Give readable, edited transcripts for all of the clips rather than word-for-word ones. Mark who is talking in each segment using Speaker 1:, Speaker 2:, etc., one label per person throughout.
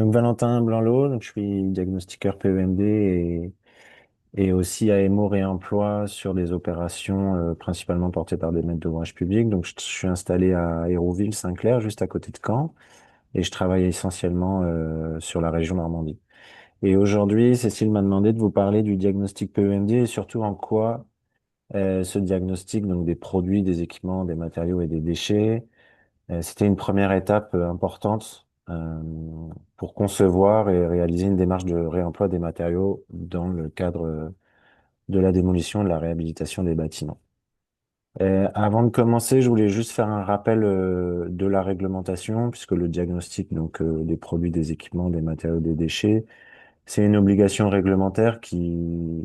Speaker 1: Donc Valentin Blanlot, donc je suis diagnostiqueur PEMD et aussi AMO réemploi sur des opérations principalement portées par des maîtres d'ouvrage publics. Donc je suis installé à Hérouville, Saint-Clair, juste à côté de Caen, et je travaille essentiellement sur la région Normandie. Et aujourd'hui, Cécile m'a demandé de vous parler du diagnostic PEMD et surtout en quoi ce diagnostic, donc des produits, des équipements, des matériaux et des déchets, c'était une première étape importante pour concevoir et réaliser une démarche de réemploi des matériaux dans le cadre de la démolition et de la réhabilitation des bâtiments. Avant de commencer, je voulais juste faire un rappel de la réglementation, puisque le diagnostic donc des produits, des équipements, des matériaux, des déchets, c'est une obligation réglementaire qui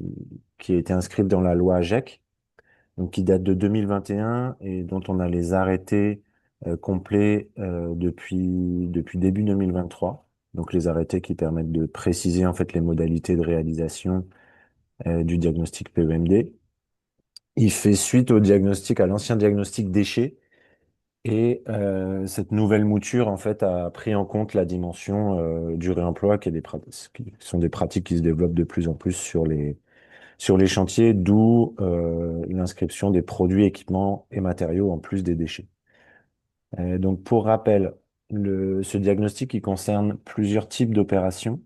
Speaker 1: a été inscrite dans la loi AGEC, donc qui date de 2021 et dont on a les arrêtés complets depuis début 2023. Donc les arrêtés qui permettent de préciser en fait les modalités de réalisation du diagnostic PEMD. Il fait suite au diagnostic, à l'ancien diagnostic déchets. Et cette nouvelle mouture, en fait, a pris en compte la dimension du réemploi, qui sont des pratiques qui se développent de plus en plus sur les chantiers, d'où l'inscription des produits, équipements et matériaux en plus des déchets. Donc, pour rappel, ce diagnostic, il concerne plusieurs types d'opérations.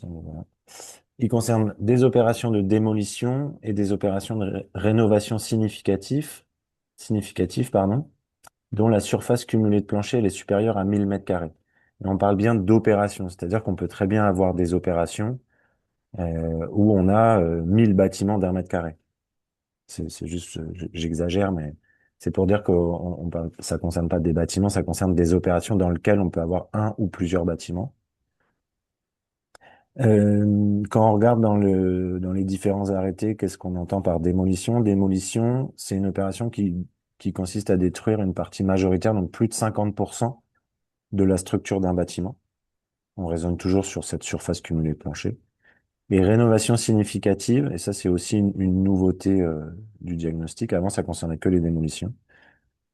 Speaker 1: Voilà. Il concerne des opérations de démolition et des opérations de rénovation significatives, pardon, dont la surface cumulée de plancher elle est supérieure à 1000 mètres carrés. Et on parle bien d'opérations, c'est-à-dire qu'on peut très bien avoir des opérations où on a 1000 bâtiments d'un mètre carré. C'est juste, j'exagère, mais c'est pour dire que ça concerne pas des bâtiments, ça concerne des opérations dans lesquelles on peut avoir un ou plusieurs bâtiments. Quand on regarde dans les différents arrêtés, qu'est-ce qu'on entend par démolition? Démolition, c'est une opération qui consiste à détruire une partie majoritaire, donc plus de 50% de la structure d'un bâtiment. On raisonne toujours sur cette surface cumulée plancher. Et rénovation significative, et ça c'est aussi une nouveauté du diagnostic. Avant, ça concernait que les démolitions.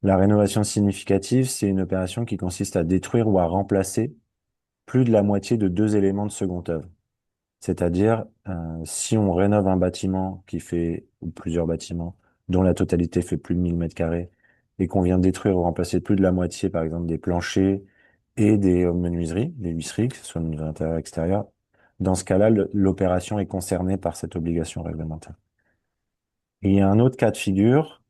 Speaker 1: La rénovation significative, c'est une opération qui consiste à détruire ou à remplacer plus de la moitié de deux éléments de seconde œuvre. C'est-à-dire, si on rénove un bâtiment ou plusieurs bâtiments, dont la totalité fait plus de 1000 mètres carrés, et qu'on vient détruire ou remplacer plus de la moitié, par exemple, des planchers et des menuiseries, des huisseries, que ce soit menuiserie intérieure, extérieure, dans ce cas-là, l'opération est concernée par cette obligation réglementaire. Et il y a un autre cas de figure,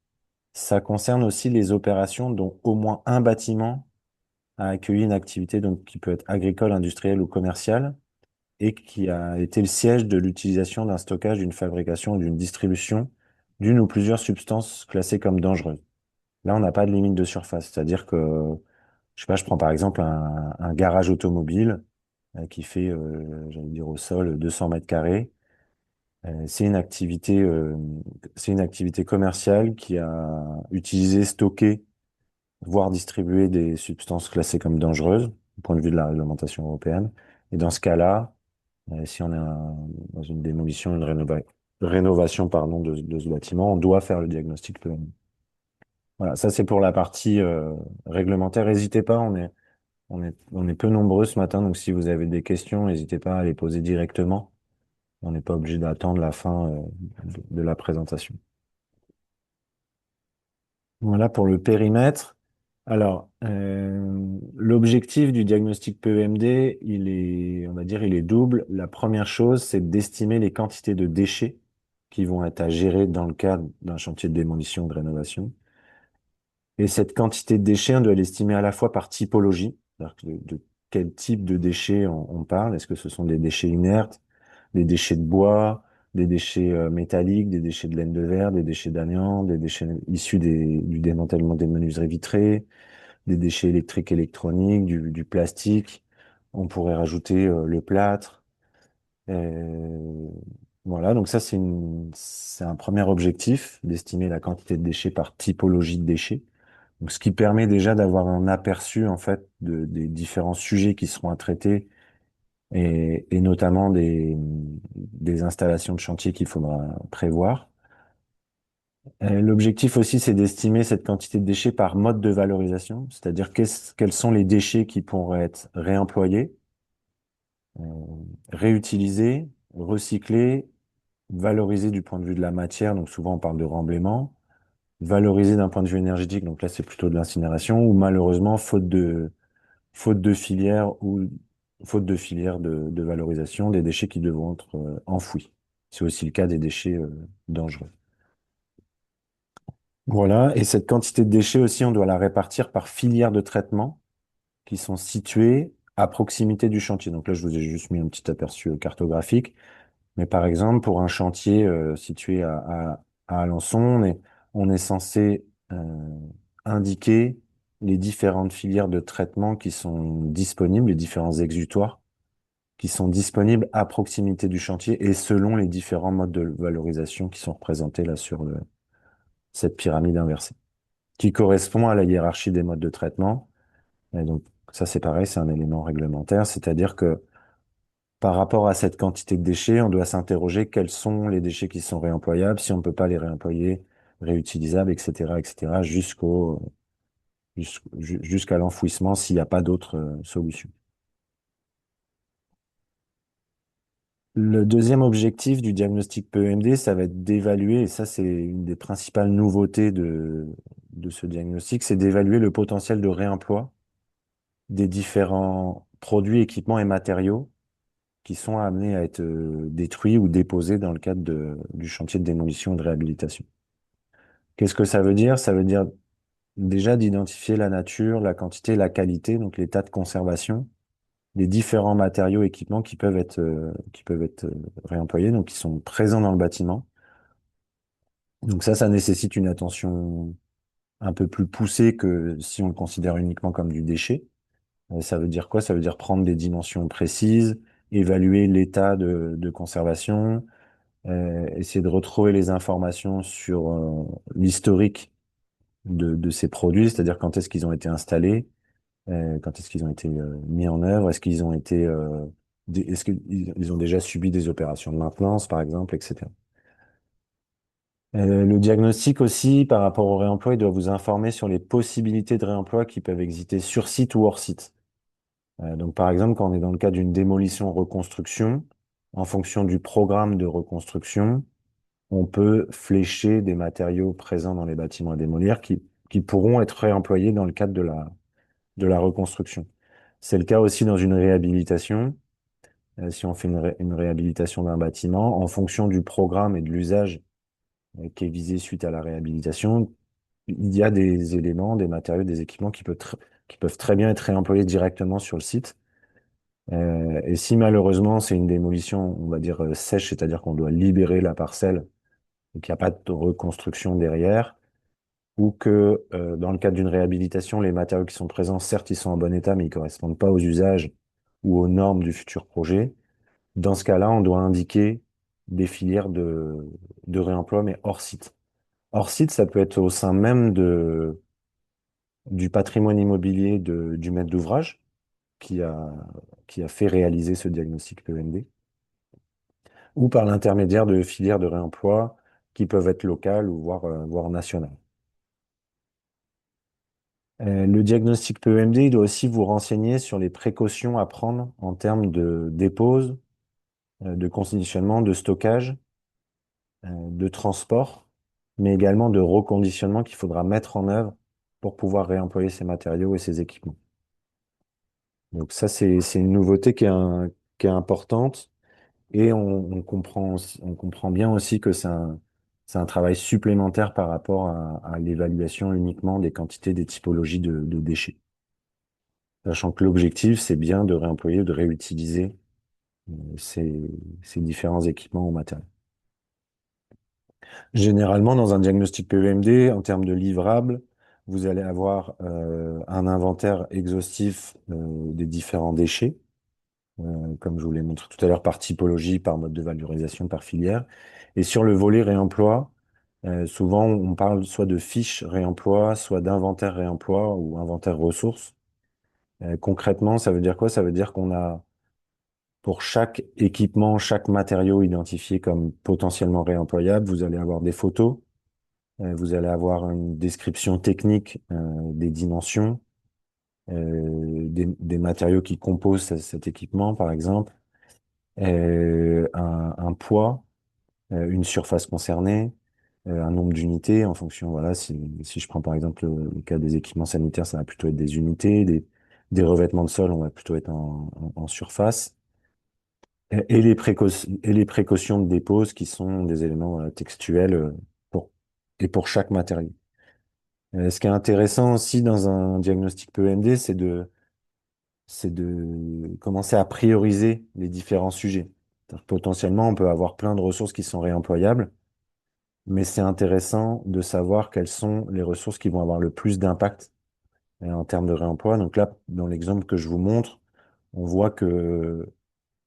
Speaker 1: ça concerne aussi les opérations dont au moins un bâtiment a accueilli une activité donc, qui peut être agricole, industrielle ou commerciale, et qui a été le siège de l'utilisation d'un stockage, d'une fabrication ou d'une distribution d'une ou plusieurs substances classées comme dangereuses. Là, on n'a pas de limite de surface, c'est-à-dire que, je sais pas, je prends par exemple un garage automobile qui fait, j'allais dire au sol, 200 mètres carrés. C'est une activité commerciale qui a utilisé, stocké, voire distribué des substances classées comme dangereuses, du point de vue de la réglementation européenne. Et dans ce cas-là, si on est dans une démolition, rénovation pardon, de ce bâtiment, on doit faire le diagnostic PMI. Voilà, ça c'est pour la partie réglementaire. N'hésitez pas, on est peu nombreux ce matin, donc si vous avez des questions, n'hésitez pas à les poser directement. On n'est pas obligé d'attendre la fin de la présentation. Voilà pour le périmètre. Alors, l'objectif du diagnostic PEMD, on va dire, il est double. La première chose, c'est d'estimer les quantités de déchets qui vont être à gérer dans le cadre d'un chantier de démolition ou de rénovation. Et cette quantité de déchets, on doit l'estimer à la fois par typologie, c'est-à-dire de quel type de déchets on parle. Est-ce que ce sont des déchets inertes, des déchets de bois, des déchets métalliques, des déchets de laine de verre, des déchets d'amiante, des déchets issus du démantèlement des menuiseries vitrées, des déchets électriques, électroniques, du plastique. On pourrait rajouter le plâtre. Euh, voilà, donc ça c'est un premier objectif, d'estimer la quantité de déchets par typologie de déchets. Donc, ce qui permet déjà d'avoir un aperçu en fait des différents sujets qui seront à traiter et notamment des installations de chantier qu'il faudra prévoir. L'objectif aussi, c'est d'estimer cette quantité de déchets par mode de valorisation, c'est-à-dire quels sont les déchets qui pourraient être réemployés, euh, réutiliser, recycler, valoriser du point de vue de la matière, donc souvent on parle de remblaiement, valoriser d'un point de vue énergétique, donc là c'est plutôt de l'incinération, ou malheureusement, faute de filière ou faute de filière de valorisation, des déchets qui devront être enfouis. C'est aussi le cas des déchets dangereux. Voilà, et cette quantité de déchets aussi, on doit la répartir par filière de traitement qui sont situées à proximité du chantier. Donc là, je vous ai juste mis un petit aperçu cartographique. Mais par exemple, pour un chantier situé à Alençon, on est censé indiquer les différentes filières de traitement qui sont disponibles, les différents exutoires qui sont disponibles à proximité du chantier et selon les différents modes de valorisation qui sont représentés là sur cette pyramide inversée, qui correspond à la hiérarchie des modes de traitement. Et donc, ça, c'est pareil, c'est un élément réglementaire, c'est-à-dire que par rapport à cette quantité de déchets, on doit s'interroger quels sont les déchets qui sont réemployables, si on ne peut pas les réemployer, réutilisables, etc., jusqu'à l'enfouissement s'il n'y a pas d'autre solution. Le deuxième objectif du diagnostic PEMD, ça va être d'évaluer, et ça c'est une des principales nouveautés de ce diagnostic, c'est d'évaluer le potentiel de réemploi des différents produits, équipements et matériaux qui sont amenés à être détruits ou déposés dans le cadre du chantier de démolition et de réhabilitation. Qu'est-ce que ça veut dire? Ça veut dire déjà d'identifier la nature, la quantité, la qualité, donc l'état de conservation des différents matériaux, équipements qui peuvent être réemployés, donc qui sont présents dans le bâtiment. Donc ça nécessite une attention un peu plus poussée que si on le considère uniquement comme du déchet. Ça veut dire quoi? Ça veut dire prendre des dimensions précises, évaluer l'état de conservation, essayer de retrouver les informations sur l'historique de ces produits, c'est-à-dire quand est-ce qu'ils ont été installés, quand est-ce qu'ils ont été mis en œuvre, est-ce qu'ils ont été, est-ce qu'ils ils ont déjà subi des opérations de maintenance, par exemple, etc. Le diagnostic aussi, par rapport au réemploi, il doit vous informer sur les possibilités de réemploi qui peuvent exister sur site ou hors site. Donc, par exemple, quand on est dans le cas d'une démolition-reconstruction, en fonction du programme de reconstruction, on peut flécher des matériaux présents dans les bâtiments à démolir qui pourront être réemployés dans le cadre de la reconstruction. C'est le cas aussi dans une réhabilitation. Si on fait une réhabilitation d'un bâtiment, en fonction du programme et de l'usage qui est visé suite à la réhabilitation, il y a des éléments, des matériaux, des équipements qui peuvent très bien être réemployés directement sur le site. Et si malheureusement c'est une démolition, on va dire sèche, c'est-à-dire qu'on doit libérer la parcelle et qu'il n'y a pas de reconstruction derrière, ou que dans le cadre d'une réhabilitation, les matériaux qui sont présents, certes, ils sont en bon état, mais ils correspondent pas aux usages ou aux normes du futur projet. Dans ce cas-là, on doit indiquer des filières de réemploi, mais hors site. Hors site, ça peut être au sein même du patrimoine immobilier du maître d'ouvrage qui a, qui a fait réaliser ce diagnostic PEMD, ou par l'intermédiaire de filières de réemploi qui peuvent être locales ou voire nationales. Le diagnostic PEMD, il doit aussi vous renseigner sur les précautions à prendre en termes de dépose, de conditionnement, de stockage, de transport, mais également de reconditionnement qu'il faudra mettre en œuvre pour pouvoir réemployer ces matériaux et ces équipements. Donc ça, c'est une nouveauté qui est importante et on comprend bien aussi que c'est un travail supplémentaire par rapport à l'évaluation uniquement des quantités, des typologies de déchets. Sachant que l'objectif, c'est bien de réemployer, de réutiliser ces, ces différents équipements ou matériaux. Généralement, dans un diagnostic PEMD, en termes de livrables, vous allez avoir un inventaire exhaustif des différents déchets, comme je vous l'ai montré tout à l'heure, par typologie, par mode de valorisation, par filière. Et sur le volet réemploi, souvent on parle soit de fiches réemploi, soit d'inventaire réemploi ou inventaire ressources. Concrètement, ça veut dire quoi? Ça veut dire qu'on a pour chaque équipement, chaque matériau identifié comme potentiellement réemployable, vous allez avoir des photos, vous allez avoir une description technique des dimensions, des matériaux qui composent cet équipement, par exemple. un poids, une surface concernée, un nombre d'unités en fonction, voilà, si je prends par exemple le cas des équipements sanitaires, ça va plutôt être des unités, des revêtements de sol, on va plutôt être en surface, et les précautions de dépose qui sont des éléments voilà, textuels pour, et pour chaque matériau. Ce qui est intéressant aussi dans un diagnostic PEMD, c'est de commencer à prioriser les différents sujets. C'est-à-dire que potentiellement, on peut avoir plein de ressources qui sont réemployables, mais c'est intéressant de savoir quelles sont les ressources qui vont avoir le plus d'impact en termes de réemploi. Donc là, dans l'exemple que je vous montre, on voit que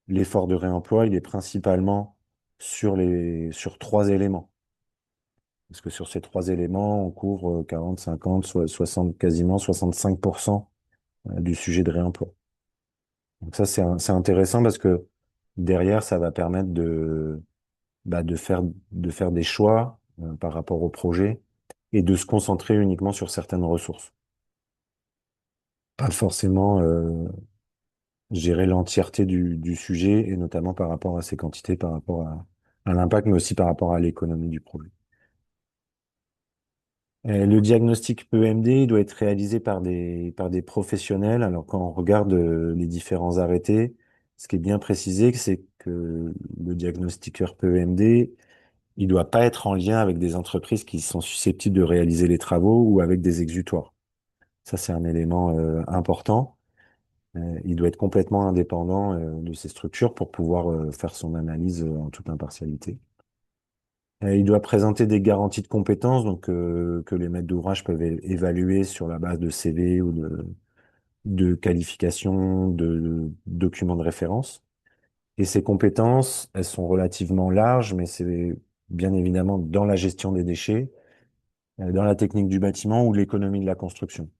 Speaker 1: l'effort de réemploi, il est principalement sur trois éléments. Parce que sur ces trois éléments, on couvre 40, 50, 60, quasiment 65% du sujet de réemploi. Donc ça, c'est intéressant parce que derrière, ça va permettre bah, de faire des choix par rapport au projet et de se concentrer uniquement sur certaines ressources. Pas forcément gérer l'entièreté du sujet et notamment par rapport à ses quantités, par rapport à l'impact, mais aussi par rapport à l'économie du projet. Le diagnostic PEMD il doit être réalisé par des professionnels. Alors, quand on regarde les différents arrêtés, ce qui est bien précisé, c'est que le diagnostiqueur PEMD, il doit pas être en lien avec des entreprises qui sont susceptibles de réaliser les travaux ou avec des exutoires. Ça, c'est un élément important. Il doit être complètement indépendant de ces structures pour pouvoir faire son analyse en toute impartialité. Il doit présenter des garanties de compétences, donc que les maîtres d'ouvrage peuvent évaluer sur la base de CV ou de qualifications, de documents de référence. Et ces compétences, elles sont relativement larges, mais c'est bien évidemment dans la gestion des déchets, dans la technique du bâtiment ou l'économie de la construction.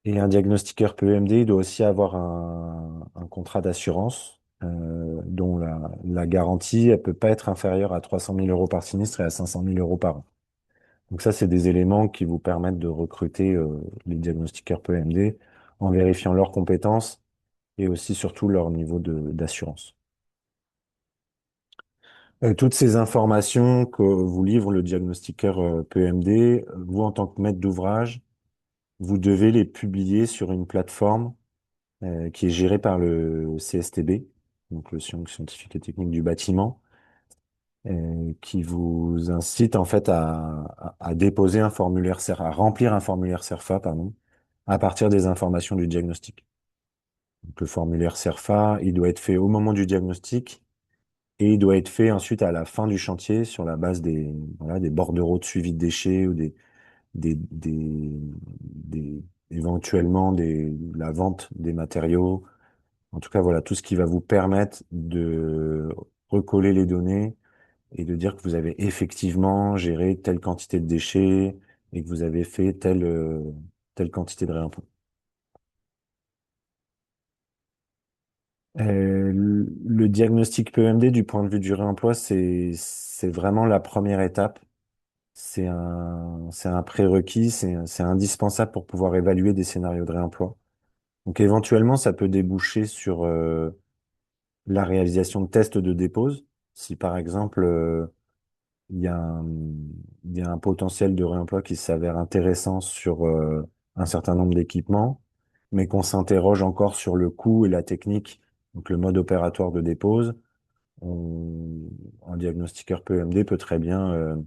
Speaker 1: Et un diagnostiqueur PEMD il doit aussi avoir un contrat d'assurance dont la garantie, elle peut pas être inférieure à 300 000 euros par sinistre et à 500 000 euros par an. Donc ça, c'est des éléments qui vous permettent de recruter les diagnostiqueurs PEMD en vérifiant leurs compétences et aussi surtout leur niveau d'assurance. Toutes ces informations que vous livre le diagnostiqueur PEMD, vous en tant que maître d'ouvrage, vous devez les publier sur une plateforme qui est gérée par le CSTB, donc le Scientifique et Technique du Bâtiment, qui vous incite en fait à déposer un formulaire à remplir un formulaire CERFA, pardon, à partir des informations du diagnostic. Donc, le formulaire CERFA, il doit être fait au moment du diagnostic et il doit être fait ensuite à la fin du chantier sur la base voilà, des bordereaux de suivi de déchets ou des, des, éventuellement la vente des matériaux. En tout cas, voilà, tout ce qui va vous permettre de recoller les données et de dire que vous avez effectivement géré telle quantité de déchets et que vous avez fait telle quantité de réemploi. Le diagnostic PEMD, du point de vue du réemploi, c'est vraiment la première étape. C'est un prérequis, c'est indispensable pour pouvoir évaluer des scénarios de réemploi. Donc éventuellement, ça peut déboucher sur la réalisation de tests de dépose. Si par exemple, il y a il y a un potentiel de réemploi qui s'avère intéressant sur un certain nombre d'équipements, mais qu'on s'interroge encore sur le coût et la technique, donc le mode opératoire de dépose, un diagnostiqueur PEMD peut très bien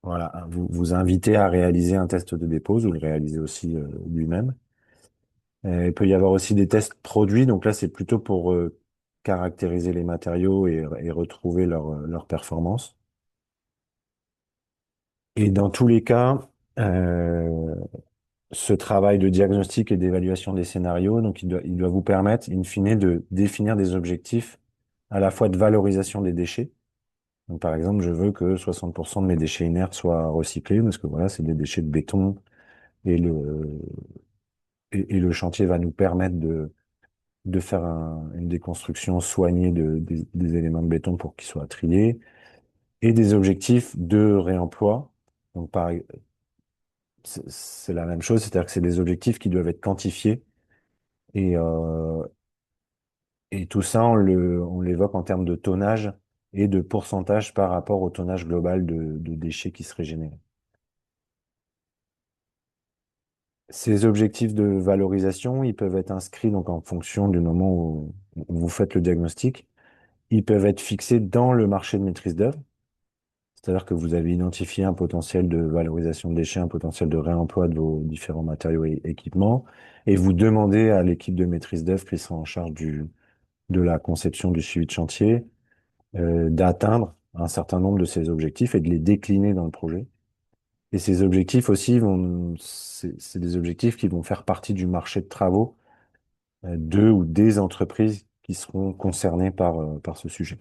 Speaker 1: voilà, vous inviter à réaliser un test de dépose ou le réaliser aussi lui-même. Il peut y avoir aussi des tests produits, donc là c'est plutôt pour caractériser les matériaux et retrouver leur performance. Et dans tous les cas, euh, ce travail de diagnostic et d'évaluation des scénarios, donc il doit vous permettre, in fine, de définir des objectifs à la fois de valorisation des déchets. Donc, par exemple, je veux que 60% de mes déchets inertes soient recyclés, parce que voilà, c'est des déchets de béton, et et le chantier va nous permettre de faire une déconstruction soignée des éléments de béton pour qu'ils soient triés, et des objectifs de réemploi. Donc, c'est la même chose, c'est-à-dire que c'est des objectifs qui doivent être quantifiés et Et tout ça, on l'évoque en termes de tonnage et de pourcentage par rapport au tonnage global de déchets qui seraient générés. Ces objectifs de valorisation, ils peuvent être inscrits donc en fonction du moment où vous faites le diagnostic. Ils peuvent être fixés dans le marché de maîtrise d'œuvre, c'est-à-dire que vous avez identifié un potentiel de valorisation de déchets, un potentiel de réemploi de vos différents matériaux et équipements, et vous demandez à l'équipe de maîtrise d'œuvre qui sera en charge de la conception du suivi de chantier d'atteindre un certain nombre de ces objectifs et de les décliner dans le projet. Et ces objectifs aussi c'est des objectifs qui vont faire partie du marché de travaux de ou des entreprises qui seront concernées par ce sujet.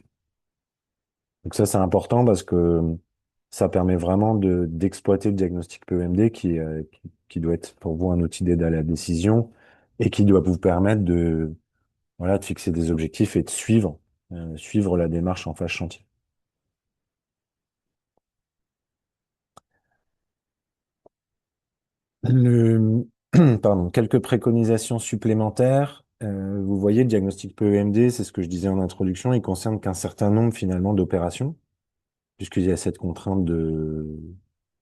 Speaker 1: Donc ça, c'est important parce que ça permet vraiment d'exploiter le diagnostic PEMD qui doit être pour vous un outil d'aide à la décision et qui doit vous permettre voilà, de fixer des objectifs et de suivre la démarche en phase chantier. Le, pardon, quelques préconisations supplémentaires. Vous voyez, le diagnostic PEMD, c'est ce que je disais en introduction, il concerne qu'un certain nombre finalement d'opérations, puisqu'il y a cette il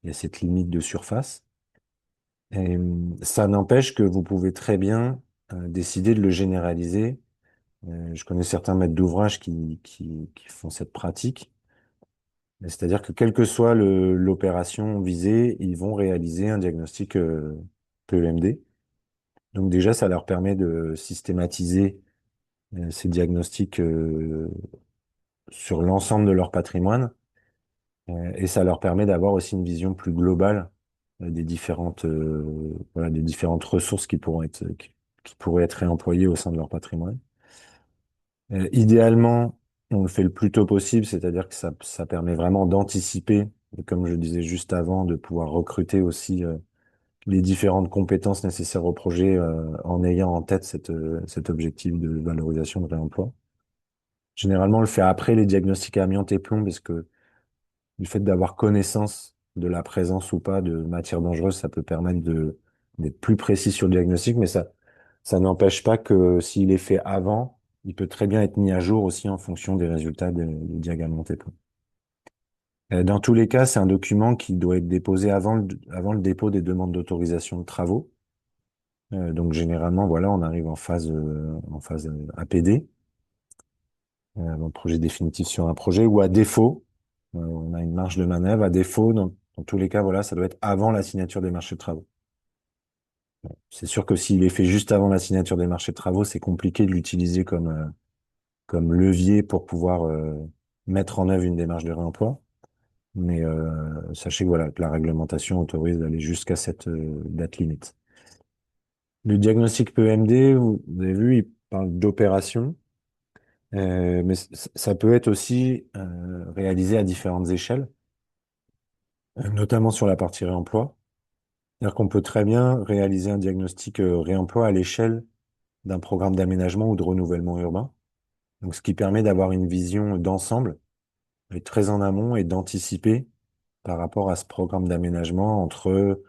Speaker 1: y a cette limite de surface. Et, ça n'empêche que vous pouvez très bien décider de le généraliser. Je connais certains maîtres d'ouvrage qui font cette pratique. C'est-à-dire que quelle que soit l'opération visée, ils vont réaliser un diagnostic PEMD. Donc déjà, ça leur permet de systématiser ces diagnostics sur l'ensemble de leur patrimoine et ça leur permet d'avoir aussi une vision plus globale voilà, des différentes ressources qui pourraient être réemployées au sein de leur patrimoine. Idéalement, on le fait le plus tôt possible, c'est-à-dire que ça permet vraiment d'anticiper, et comme je disais juste avant, de pouvoir recruter aussi les différentes compétences nécessaires au projet en ayant en tête cet objectif de valorisation de réemploi. Généralement, on le fait après les diagnostics à amiante et plomb, parce que le fait d'avoir connaissance de la présence ou pas de matières dangereuses, ça peut permettre d'être plus précis sur le diagnostic, mais ça n'empêche pas que s'il est fait avant, il peut très bien être mis à jour aussi en fonction des résultats des diag amiante et plomb. Dans tous les cas, c'est un document qui doit être déposé avant le dépôt des demandes d'autorisation de travaux. Donc généralement, voilà, on arrive en phase APD, avant le projet définitif sur un projet, ou à défaut, on a une marge de manœuvre. À défaut, dans tous les cas, voilà, ça doit être avant la signature des marchés de travaux. C'est sûr que s'il est fait juste avant la signature des marchés de travaux, c'est compliqué de l'utiliser comme levier pour pouvoir mettre en œuvre une démarche de réemploi. Mais sachez que voilà, que la réglementation autorise d'aller jusqu'à cette date limite. Le diagnostic PEMD, vous avez vu, il parle d'opération. Mais ça peut être aussi réalisé à différentes échelles, notamment sur la partie réemploi. C'est-à-dire qu'on peut très bien réaliser un diagnostic réemploi à l'échelle d'un programme d'aménagement ou de renouvellement urbain. Donc, ce qui permet d'avoir une vision d'ensemble, et très en amont, et d'anticiper par rapport à ce programme d'aménagement entre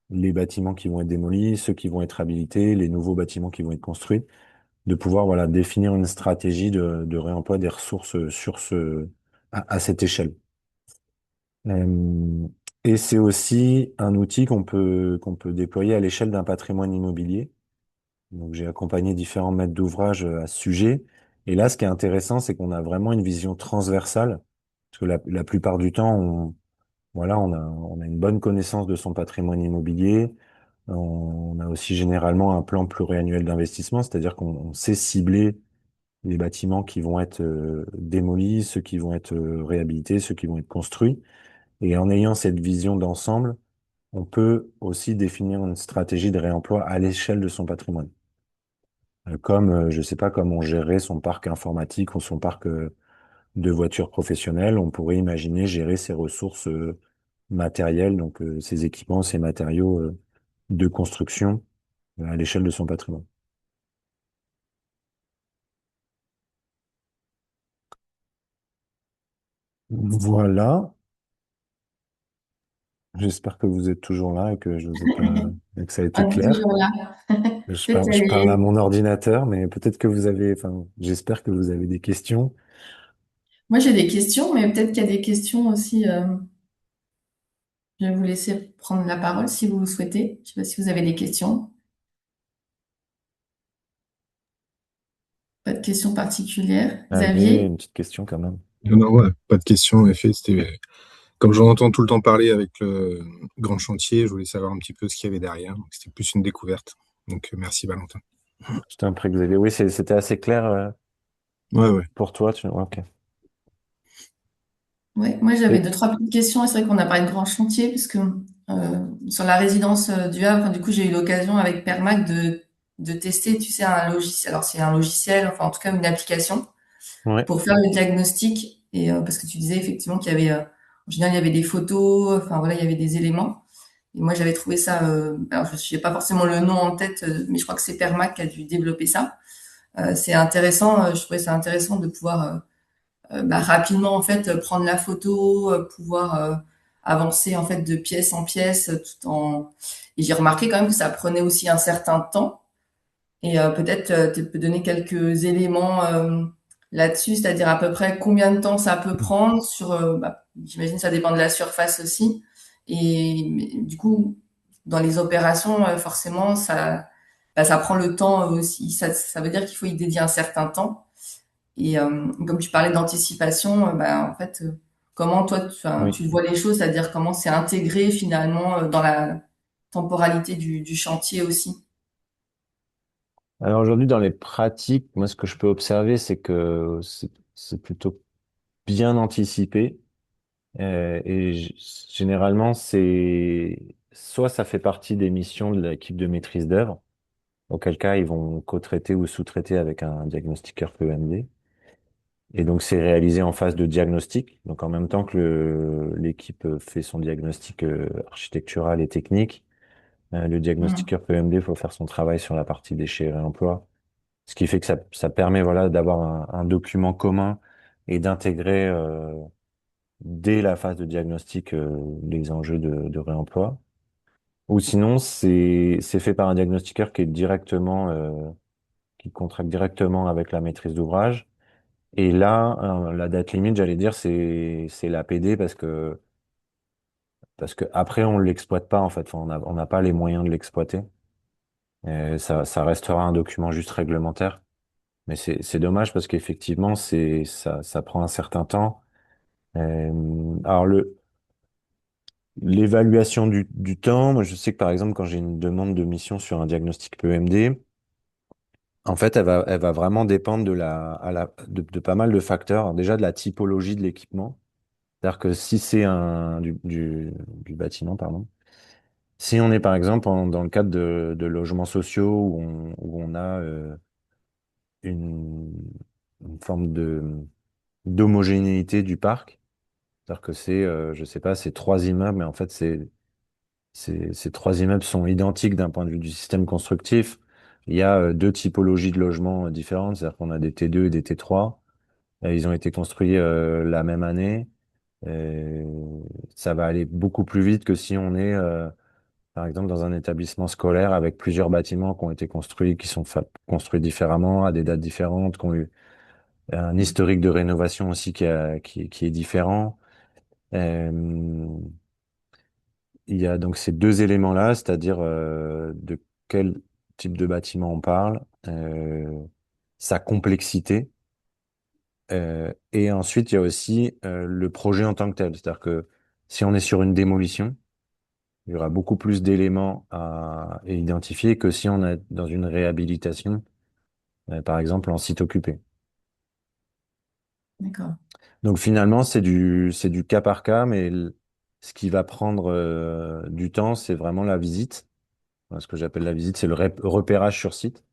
Speaker 1: les bâtiments qui vont être démolis, ceux qui vont être habilités, les nouveaux bâtiments qui vont être construits, de pouvoir voilà, définir une stratégie de réemploi des ressources à cette échelle. Euh, et c'est aussi un outil qu'on peut déployer à l'échelle d'un patrimoine immobilier. Donc, j'ai accompagné différents maîtres d'ouvrage à ce sujet. Et là, ce qui est intéressant, c'est qu'on a vraiment une vision transversale. Parce que la plupart du temps, voilà, on a une bonne connaissance de son patrimoine immobilier. On a aussi généralement un plan pluriannuel d'investissement, c'est-à-dire qu'on sait cibler les bâtiments qui vont être démolis, ceux qui vont être réhabilités, ceux qui vont être construits. Et en ayant cette vision d'ensemble, on peut aussi définir une stratégie de réemploi à l'échelle de son patrimoine. Comme, je sais pas, comment gérer son parc informatique ou son parc de voitures professionnelles, on pourrait imaginer gérer ses ressources matérielles, donc ses équipements, ses matériaux de construction à l'échelle de son patrimoine. Voilà. J'espère que vous êtes toujours là et que je vous ai pas, et que ça a été
Speaker 2: On est
Speaker 1: clair.
Speaker 2: toujours là. Peut-être qu'il y
Speaker 1: Je
Speaker 2: a
Speaker 1: parle à
Speaker 2: des-
Speaker 1: mon ordinateur, mais peut-être que vous avez, enfin, j'espère que vous avez des questions.
Speaker 2: Moi, j'ai des questions, mais peut-être qu'il y a des questions aussi. Je vais vous laisser prendre la parole si vous le souhaitez. Je ne sais pas si vous avez des questions. Pas de questions particulières.
Speaker 1: Allez,
Speaker 2: Xavier?
Speaker 1: une petite question quand même.
Speaker 3: Non, non, ouais, pas de question, en effet. C'était, comme j'en entends tout le temps parler avec le grand chantier, je voulais savoir un petit peu ce qu'il y avait derrière. Donc, c'était plus une découverte. Donc, merci, Valentin.
Speaker 1: Je t'en prie, Xavier. Oui, c'était assez clair,
Speaker 3: Ouais, ouais.
Speaker 1: pour toi. Ouais, ok.
Speaker 2: Ouais, moi j'avais
Speaker 1: Et,
Speaker 2: deux, trois petites questions. Et c'est vrai qu'on a parlé de grand chantier, parce que sur la résidence du Havre, du coup, j'ai eu l'occasion avec Permac de tester, tu sais, un logiciel. Alors, c'est un logiciel, enfin, en tout cas, une application
Speaker 1: ouais.
Speaker 2: pour faire le diagnostic. Et parce que tu disais effectivement qu'il y avait, en général, il y avait des photos, enfin, voilà, il y avait des éléments. Et moi, j'avais trouvé ça, alors, je n'ai pas forcément le nom en tête, mais je crois que c'est Permac qui a dû développer ça. C'est intéressant, je trouvais ça intéressant de pouvoir rapidement en fait prendre la photo, pouvoir avancer en fait de pièce en pièce tout en et j'ai remarqué quand même que ça prenait aussi un certain temps et peut-être tu peux donner quelques éléments là-dessus, c'est-à-dire à peu près combien de temps ça peut prendre sur j'imagine que ça dépend de la surface aussi et du coup dans les opérations forcément ça prend le temps aussi ça veut dire qu'il faut y dédier un certain temps et comme tu parlais d'anticipation, en fait, comment toi,
Speaker 1: Oui.
Speaker 2: tu vois les choses, c'est-à-dire comment c'est intégré finalement dans la temporalité du chantier aussi.
Speaker 1: Alors aujourd'hui, dans les pratiques, moi, ce que je peux observer, c'est que c'est plutôt bien anticipé. Généralement, soit ça fait partie des missions de l'équipe de maîtrise d'œuvre, auquel cas ils vont co-traiter ou sous-traiter avec un diagnostiqueur PEMD. Et donc c'est réalisé en phase de diagnostic. Donc en même temps que l'équipe fait son diagnostic architectural et technique, le
Speaker 2: Mhm.
Speaker 1: diagnostiqueur PEMD faut faire son travail sur la partie déchets et réemploi. Ce qui fait que ça permet voilà d'avoir un document commun et d'intégrer dès la phase de diagnostic les enjeux de réemploi. Ou sinon, c'est fait par un diagnostiqueur qui est directement qui contracte directement avec la maîtrise d'ouvrage. Et là, la date limite, j'allais dire, c'est l'APD parce que après on l'exploite pas en fait. Enfin, on n'a pas les moyens de l'exploiter. Et ça restera un document juste réglementaire. Mais c'est dommage parce qu'effectivement ça prend un certain temps. Alors l'évaluation du temps, moi je sais que par exemple quand j'ai une demande de mission sur un diagnostic PEMD, en fait elle va vraiment dépendre de pas mal de facteurs. Alors, déjà de la typologie de l'équipement. C'est-à-dire que si c'est du bâtiment, pardon, si on est par exemple dans le cadre de logements sociaux où on a une, une forme d'homogénéité du parc, c'est-à-dire que je sais pas, c'est trois immeubles, mais en fait ces trois immeubles sont identiques d'un point de vue du système constructif. Il y a deux typologies de logements différentes, c'est-à-dire qu'on a des T2 et des T3. Ils ont été construits la même année. Et ça va aller beaucoup plus vite que si on est, par exemple, dans un établissement scolaire avec plusieurs bâtiments qui ont été construits, qui sont construits différemment, à des dates différentes, qui ont eu un historique de rénovation aussi qui est différent. Euh, il y a donc ces deux éléments-là, c'est-à-dire de quel type de bâtiment on parle, sa complexité. Et ensuite, il y a aussi le projet en tant que tel. C'est-à-dire que si on est sur une démolition, il y aura beaucoup plus d'éléments à identifier que si on est dans une réhabilitation, par exemple en site occupé.
Speaker 2: D'accord.
Speaker 1: Donc finalement, c'est du cas par cas, mais ce qui va prendre du temps, c'est vraiment la visite. Enfin, ce que j'appelle la visite, c'est le repérage sur site.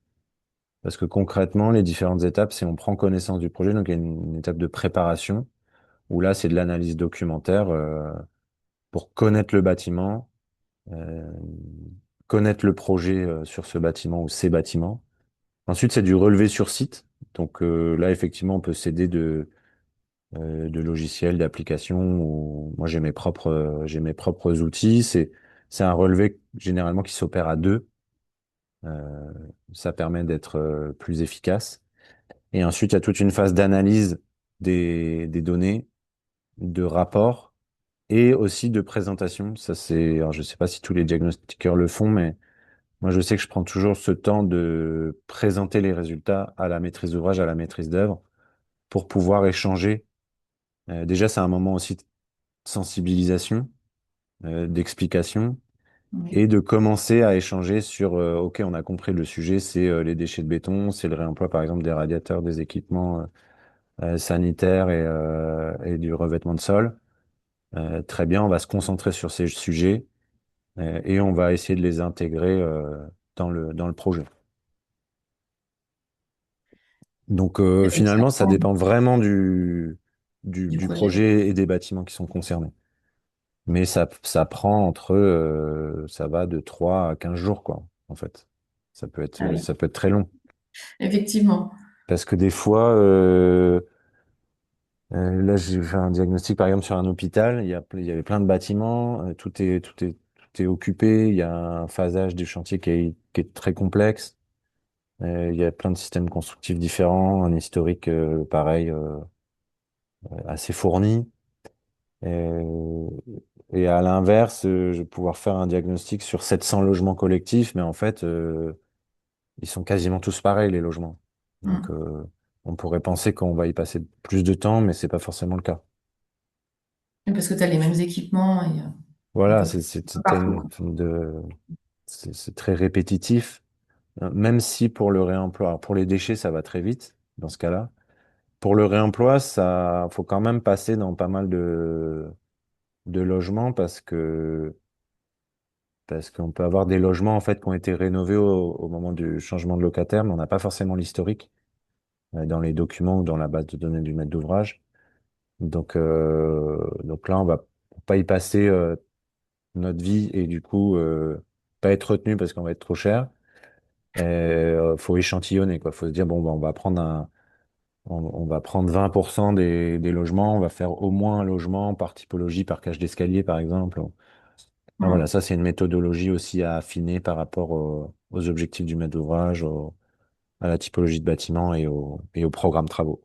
Speaker 1: Parce que concrètement, les différentes étapes, c'est on prend connaissance du projet, donc il y a une étape de préparation, où là, c'est de l'analyse documentaire pour connaître le bâtiment, euh, connaître le projet sur ce bâtiment ou ces bâtiments. Ensuite, c'est du relevé sur site. Donc là, effectivement, on peut s'aider de logiciels, d'applications. Moi, j'ai mes propres outils. C'est un relevé généralement qui s'opère à deux. Euh, Ça permet d'être plus efficace. Et ensuite, il y a toute une phase d'analyse des données, de rapport et aussi de présentation. Ça, c'est, alors, je sais pas si tous les diagnostiqueurs le font, mais moi, je sais que je prends toujours ce temps de présenter les résultats à la maîtrise d'ouvrage, à la maîtrise d'œuvre, pour pouvoir échanger. Déjà, c'est un moment aussi de sensibilisation, d'explication,
Speaker 2: Oui.
Speaker 1: et de commencer à échanger sur, OK, on a compris le sujet, c'est les déchets de béton, c'est le réemploi, par exemple, des radiateurs, des équipements sanitaires et du revêtement de sol. Très bien, on va se concentrer sur ces sujets et on va essayer de les intégrer dans le projet. Donc finalement, ça
Speaker 2: Exactement,
Speaker 1: dépend vraiment
Speaker 2: du
Speaker 1: du
Speaker 2: projet.
Speaker 1: projet et des bâtiments qui sont concernés. Mais ça prend ça va de 3 à 15 jours, quoi, en fait.
Speaker 2: Ah oui,
Speaker 1: Ça peut être très long.
Speaker 2: effectivement.
Speaker 1: Parce que des fois, là, j'ai fait un diagnostic, par exemple, sur un hôpital. Il y avait plein de bâtiments. Tout est occupé. Il y a un phasage du chantier qui est très complexe. Il y a plein de systèmes constructifs différents, un historique, pareil, assez fourni. Euh, Et à l'inverse, je vais pouvoir faire un diagnostic sur 700 logements collectifs, mais en fait, ils sont quasiment tous pareils, les logements. Donc,
Speaker 2: Mm.
Speaker 1: on pourrait penser qu'on va y passer plus de temps, mais c'est pas forcément le cas.
Speaker 2: Et parce que tu as les mêmes équipements et un
Speaker 1: Voilà,
Speaker 2: peu
Speaker 1: t'as
Speaker 2: partout, quoi.
Speaker 1: c'est très répétitif. Même si pour le réemploi, alors pour les déchets, ça va très vite dans ce cas-là. Pour le réemploi, ça, faut quand même passer dans pas mal de logements parce qu'on peut avoir des logements en fait qui ont été rénovés au moment du changement de locataire, mais on n'a pas forcément l'historique dans les documents ou dans la base de données du maître d'ouvrage. Donc là, on va pas y passer notre vie et du coup pas être retenu parce qu'on va être trop cher. Faut échantillonner quoi. Faut se dire bon, bah, on va prendre 20% des logements, on va faire au moins un logement par typologie, par cage d'escalier par exemple. Ah, voilà,
Speaker 2: Mm.
Speaker 1: ça c'est une méthodologie aussi à affiner par rapport aux objectifs du maître d'ouvrage, à la typologie de bâtiment et au programme travaux.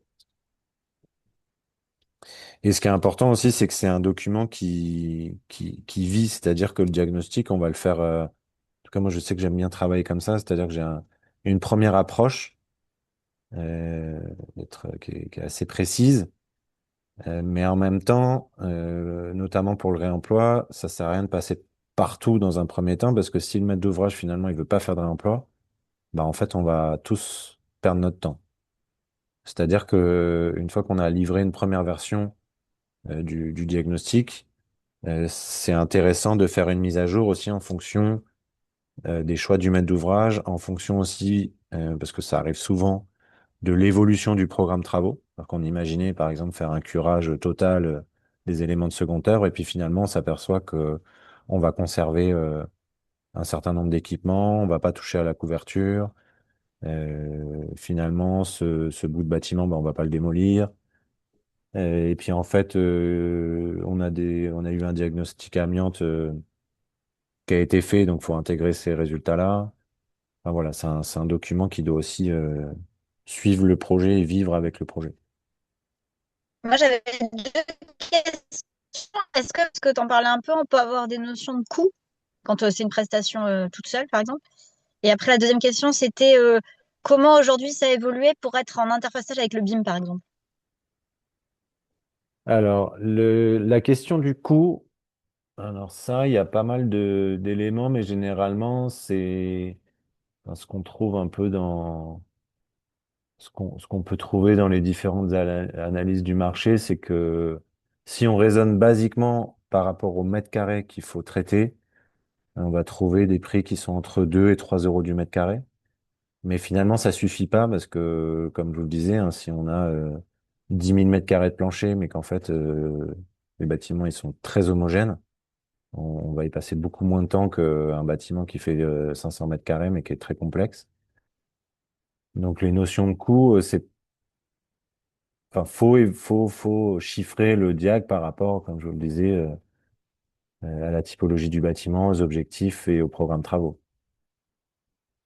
Speaker 1: Et ce qui est important aussi, c'est que c'est un document qui vit, c'est-à-dire que le diagnostic, on va le faire. En tout cas, moi, je sais que j'aime bien travailler comme ça, c'est-à-dire que une première approche euh, qui est assez précise, mais en même temps, notamment pour le réemploi, ça sert à rien de passer partout dans un premier temps, parce que si le maître d'ouvrage finalement il veut pas faire de réemploi, bah en fait, on va tous perdre notre temps. C'est-à-dire que une fois qu'on a livré une première version du diagnostic, c'est intéressant de faire une mise à jour aussi en fonction des choix du maître d'ouvrage, en fonction aussi, parce que ça arrive souvent, de l'évolution du programme travaux. Alors qu'on imaginait, par exemple, faire un curage total des éléments de second œuvre, et puis finalement, on s'aperçoit que on va conserver un certain nombre d'équipements, on va pas toucher à la couverture. Finalement, ce bout de bâtiment, ben, on va pas le démolir. Et puis en fait, on a eu un diagnostic amiante qui a été fait, donc faut intégrer ces résultats-là. Enfin, voilà, c'est un document qui doit aussi suivre le projet et vivre avec le projet.
Speaker 4: Moi, j'avais deux questions. Parce que tu en parlais un peu, on peut avoir des notions de coût quand c'est une prestation toute seule, par exemple. Et après, la deuxième question, c'était comment aujourd'hui ça a évolué pour être en interfaçage avec le BIM, par exemple.
Speaker 1: Alors, la question du coût, alors ça, il y a pas mal d'éléments, mais généralement, c'est enfin, ce qu'on trouve un peu dans ce qu'on peut trouver dans les différentes analyses du marché, c'est que si on raisonne basiquement par rapport au mètre carré qu'il faut traiter, on va trouver des prix qui sont entre 2 et 3 euros du mètre carré. Mais finalement, ça suffit pas parce que, comme je vous le disais, hein, si on a 10 000 mètres carrés de plancher, mais qu'en fait, les bâtiments, ils sont très homogènes, on va y passer beaucoup moins de temps qu'un bâtiment qui fait 500 mètres carrés, mais qui est très complexe. Donc, les notions de coût, enfin, faut chiffrer le diag par rapport, comme je vous le disais, à la typologie du bâtiment, aux objectifs et au programme travaux.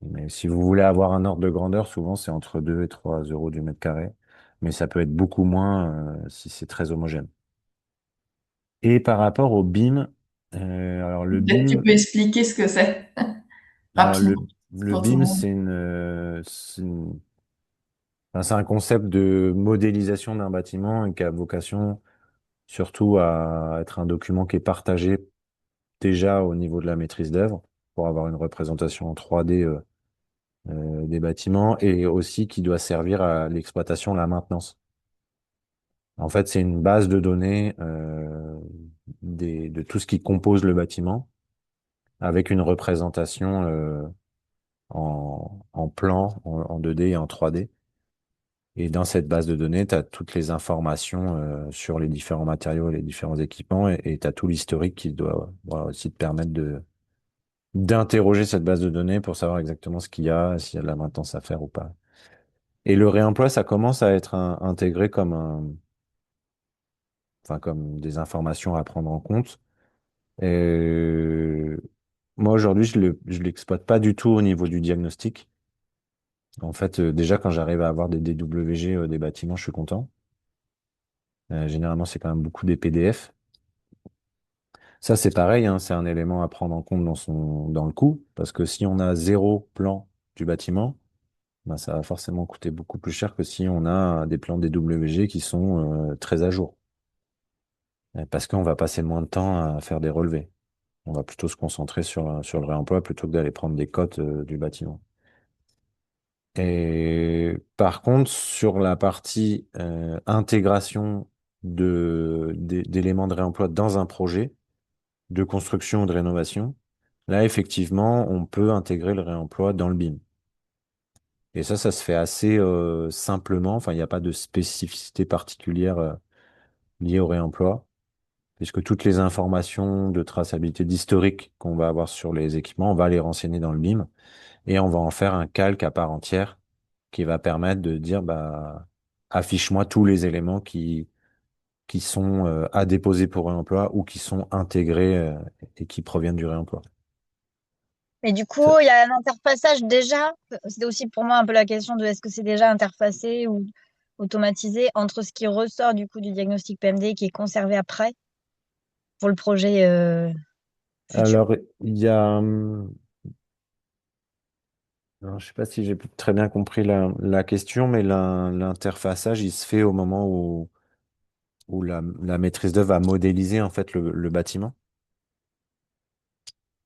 Speaker 1: Mais si vous voulez avoir un ordre de grandeur, souvent c'est entre 2 et 3 euros du mètre carré. Mais ça peut être beaucoup moins si c'est très homogène. Et par rapport au BIM, alors le
Speaker 2: Peut-être tu
Speaker 1: BIM,
Speaker 2: peux expliquer ce que c'est
Speaker 1: alors
Speaker 2: rapidement
Speaker 1: le
Speaker 2: pour tout le
Speaker 1: BIM,
Speaker 2: monde.
Speaker 1: enfin, c'est un concept de modélisation d'un bâtiment et qui a vocation surtout à être un document qui est partagé déjà au niveau de la maîtrise d'œuvre pour avoir une représentation en 3D des bâtiments et aussi qui doit servir à l'exploitation, la maintenance. En fait, c'est une base de données de tout ce qui compose le bâtiment avec une représentation en plan, en 2D et en 3D. Et dans cette base de données, tu as toutes les informations sur les différents matériaux et les différents équipements et tu as tout l'historique qui doit voilà, aussi te permettre d'interroger cette base de données pour savoir exactement ce qu'il y a, s'il y a de la maintenance à faire ou pas. Et le réemploi, ça commence à être intégré enfin, comme des informations à prendre en compte. Et moi, aujourd'hui, je l'exploite pas du tout au niveau du diagnostic. En fait, déjà, quand j'arrive à avoir des DWG des bâtiments, je suis content. Généralement, c'est quand même beaucoup des PDF. Ça, c'est pareil, hein, c'est un élément à prendre en compte dans le coût, parce que si on a zéro plan du bâtiment, ben, ça va forcément coûter beaucoup plus cher que si on a des plans DWG qui sont très à jour. Parce qu'on va passer moins de temps à faire des relevés. On va plutôt se concentrer sur le réemploi plutôt que d'aller prendre des cotes du bâtiment. Et par contre, sur la partie intégration d'éléments de réemploi dans un projet de construction ou de rénovation, là, effectivement, on peut intégrer le réemploi dans le BIM. Et ça se fait assez simplement. Enfin, il n'y a pas de spécificité particulière liée au réemploi, puisque toutes les informations de traçabilité d'historique qu'on va avoir sur les équipements, on va les renseigner dans le BIM et on va en faire un calque à part entière qui va permettre de dire, bah, affiche-moi tous les éléments qui sont à déposer pour réemploi ou qui sont intégrés et qui proviennent du réemploi.
Speaker 4: Mais du coup, il y a un interfaçage déjà. C'était aussi pour moi un peu la question de est-ce que c'est déjà interfacé ou automatisé entre ce qui ressort du coup du diagnostic PMD qui est conservé après pour le projet futur.
Speaker 1: Alors, il y a, alors, je sais pas si j'ai très bien compris la question, mais l'interfaçage, il se fait au moment où la maîtrise d'œuvre va modéliser en fait le bâtiment.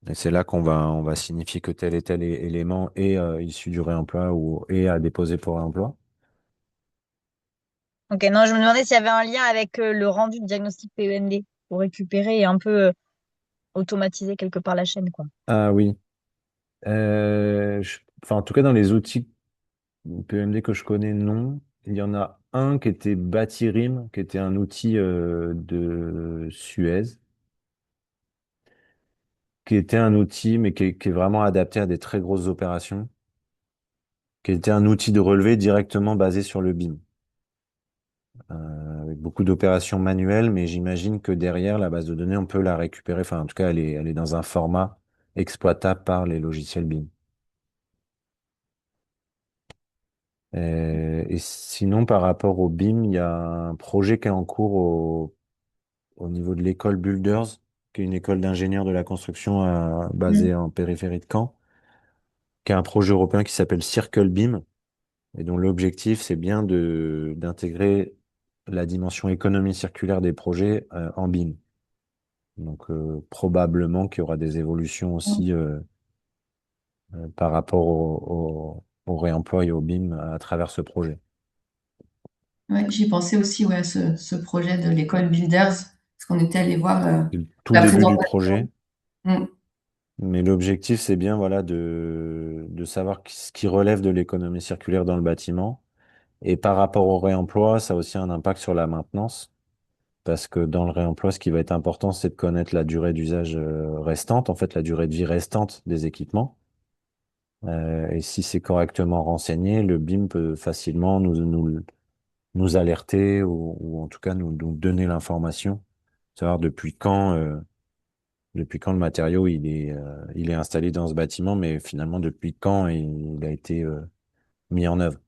Speaker 1: Et c'est là on va signifier que tel et tel élément est issu du réemploi ou est à déposer pour réemploi.
Speaker 4: Ok, non, je me demandais s'il y avait un lien avec le rendu du diagnostic PEND pour récupérer et un peu automatiser quelque part la chaîne, quoi.
Speaker 1: Ah oui. Enfin, en tout cas, dans les outils PMD que je connais, non. Il y en a un qui était Batirim, qui était un outil de Suez, qui était un outil, mais qui est vraiment adapté à des très grosses opérations, qui était un outil de relevé directement basé sur le BIM, avec beaucoup d'opérations manuelles, mais j'imagine que derrière, la base de données, on peut la récupérer. Enfin, en tout cas, elle est dans un format exploitable par les logiciels BIM. Et sinon, par rapport au BIM, il y a un projet qui est en cours au niveau de l'école Builders, qui est une école d'ingénieurs de la construction basée
Speaker 2: Mm.
Speaker 1: en périphérie de Caen, qui est un projet européen qui s'appelle Circle BIM, et dont l'objectif, c'est bien d'intégrer la dimension économie circulaire des projets en BIM. Donc, probablement qu'il y aura des évolutions aussi par rapport au réemploi et au BIM à travers ce projet.
Speaker 2: Ouais, j'y pensais aussi ouais, ce projet de l'école Builders, parce qu'on était allé voir
Speaker 1: C'est le tout
Speaker 2: la
Speaker 1: début du
Speaker 2: présentation.
Speaker 1: projet.
Speaker 2: Mm.
Speaker 1: Mais l'objectif, c'est bien voilà, de savoir ce qui relève de l'économie circulaire dans le bâtiment. Et par rapport au réemploi, ça a aussi un impact sur la maintenance. Parce que dans le réemploi, ce qui va être important, c'est de connaître la durée d'usage restante, en fait, la durée de vie restante des équipements. Et si c'est correctement renseigné, le BIM peut facilement nous alerter ou en tout cas nous donner l'information, savoir depuis quand Depuis quand le matériau il est installé dans ce bâtiment, mais finalement depuis quand il a été mis en œuvre.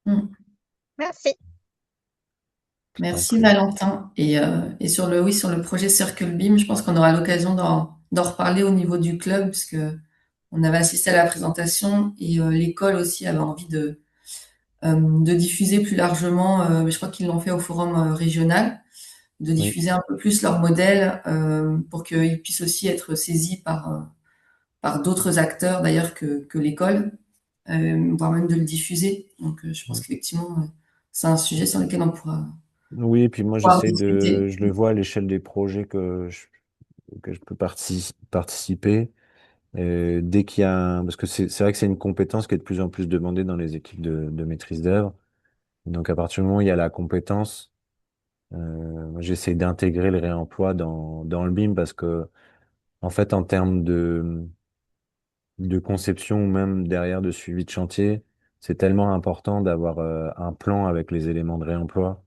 Speaker 2: Mm.
Speaker 4: Merci.
Speaker 1: Je t'en
Speaker 2: Merci
Speaker 1: prie.
Speaker 2: Valentin. Et sur oui, sur le projet Circle Beam, je pense qu'on aura l'occasion d'en reparler au niveau du club, puisque on avait assisté à la présentation et l'école aussi avait envie de diffuser plus largement, je crois qu'ils l'ont fait au forum régional, de
Speaker 1: Oui.
Speaker 2: diffuser un peu plus leur modèle pour qu'ils puissent aussi être saisis par d'autres acteurs d'ailleurs que l'école, voire même de le diffuser. Donc je pense qu'effectivement, c'est un sujet sur lequel
Speaker 1: Oui, et puis moi
Speaker 2: pourra discuter.
Speaker 1: je le vois à l'échelle des projets que je peux participer. Dès qu'il y a parce que c'est vrai que c'est une compétence qui est de plus en plus demandée dans les équipes de maîtrise d'œuvre. Donc à partir du moment où il y a la compétence, moi, j'essaie d'intégrer le réemploi dans le BIM parce que en fait en termes de conception ou même derrière de suivi de chantier, c'est tellement important d'avoir un plan avec les éléments de réemploi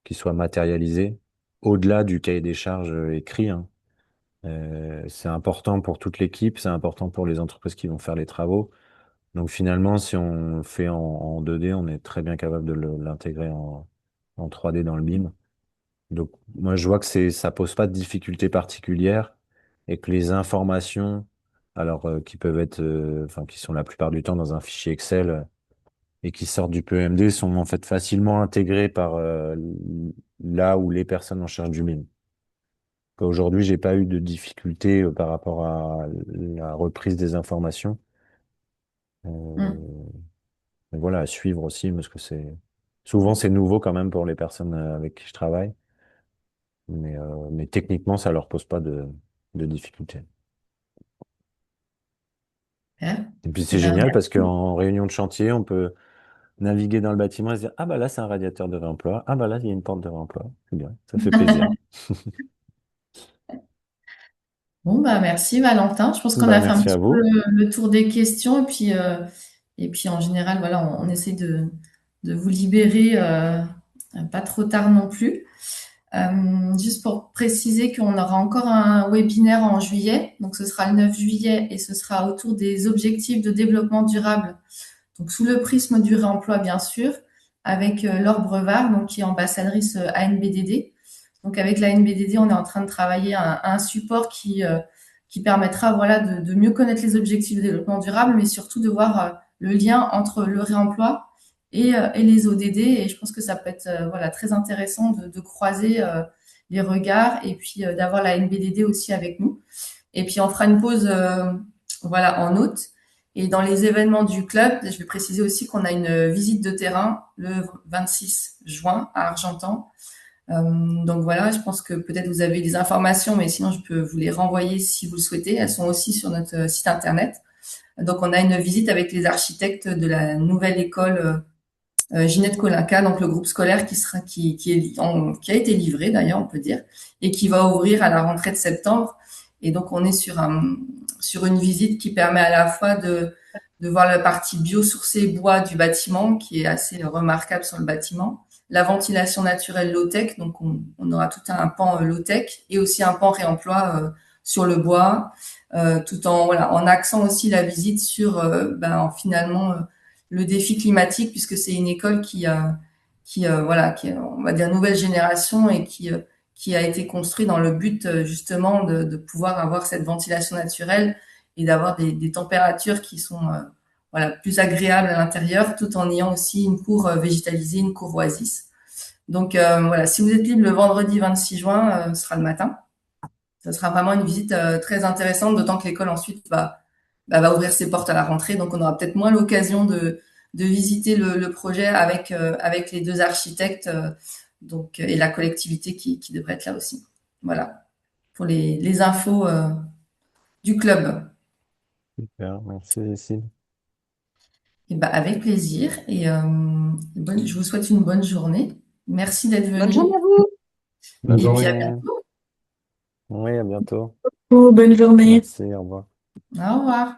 Speaker 1: qui soit matérialisé au-delà du cahier des charges écrit, hein. C'est important pour toute l'équipe, c'est important pour les entreprises qui vont faire les travaux. Donc finalement, si on le fait en 2D, on est très bien capable de l'intégrer en 3D dans le BIM. Donc moi, je vois que ça pose pas de difficultés particulières et que les informations, alors qui peuvent être, enfin qui sont la plupart du temps dans un fichier Excel et qui sortent du PEMD, sont en fait facilement intégrées par là où les personnes en charge du BIM. Aujourd'hui, j'ai pas eu de difficultés par rapport à la reprise des informations.
Speaker 2: Mm.
Speaker 1: Euh, mais voilà, à suivre aussi, parce que souvent c'est nouveau quand même pour les personnes avec qui je travaille, mais techniquement, ça leur pose pas de difficultés.
Speaker 2: Super.
Speaker 1: Et puis
Speaker 2: Eh
Speaker 1: c'est
Speaker 2: ben,
Speaker 1: génial parce
Speaker 2: merci.
Speaker 1: qu'en réunion de chantier, on peut naviguer dans le bâtiment et se dire, ah bah là, c'est un radiateur de réemploi, ah bah là, il y a une porte de réemploi. C'est bien, ça fait plaisir.
Speaker 2: Bon, bah, merci Valentin. Je pense qu'on
Speaker 1: Bah,
Speaker 2: a fait un
Speaker 1: merci à
Speaker 2: petit peu
Speaker 1: vous.
Speaker 2: le tour des questions et puis en général, voilà, on essaie de vous libérer pas trop tard non plus. Juste pour préciser qu'on aura encore un webinaire en juillet, donc ce sera le 9 juillet et ce sera autour des objectifs de développement durable, donc sous le prisme du réemploi bien sûr, avec Laure Brevard, donc qui est ambassadrice ANBDD. Donc avec la NBDD, on est en train de travailler un support qui permettra voilà, de mieux connaître les objectifs de développement durable, mais surtout de voir le lien entre le réemploi et les ODD. Et je pense que ça peut être voilà, très intéressant de croiser les regards et puis d'avoir la NBDD aussi avec nous. Et puis on fera une pause voilà, en août. Et dans les événements du club, je vais préciser aussi qu'on a une visite de terrain le 26 juin à Argentan. Donc voilà, je pense que peut-être vous avez des informations, mais sinon je peux vous les renvoyer si vous le souhaitez. Elles sont aussi sur notre site internet. Donc on a une visite avec les architectes de la nouvelle école Ginette Kolinka, donc le groupe scolaire qui a été livré d'ailleurs, on peut dire, et qui va ouvrir à la rentrée de septembre. Et donc on est sur une visite qui permet à la fois de voir la partie biosourcée bois du bâtiment, qui est assez remarquable sur le bâtiment, la ventilation naturelle low-tech, donc on aura tout un pan low-tech et aussi un pan réemploi sur le bois, tout en voilà en axant aussi la visite sur finalement le défi climatique, puisque c'est une école voilà, qui est, on va dire, nouvelle génération et qui a été construit dans le but justement de pouvoir avoir cette ventilation naturelle et d'avoir des températures qui sont voilà, plus agréables à l'intérieur, tout en ayant aussi une cour végétalisée, une cour oasis. Donc voilà, si vous êtes libre le vendredi 26 juin, ce sera le matin. Ça sera vraiment une visite très intéressante, d'autant que l'école ensuite va ouvrir ses portes à la rentrée. Donc, on aura peut-être moins l'occasion de visiter le projet avec les deux architectes donc, et la collectivité qui devrait être là aussi. Voilà, pour les infos du club.
Speaker 1: Super, merci Cécile.
Speaker 2: Et ben, avec plaisir. Je vous souhaite une bonne journée. Merci d'être
Speaker 4: Bonne
Speaker 2: venu.
Speaker 4: journée à vous.
Speaker 3: Bonne
Speaker 2: Et puis à
Speaker 3: journée.
Speaker 2: bientôt.
Speaker 1: Oui, à bientôt.
Speaker 5: Oh, bonne journée.
Speaker 1: Merci, au revoir.
Speaker 2: Au revoir.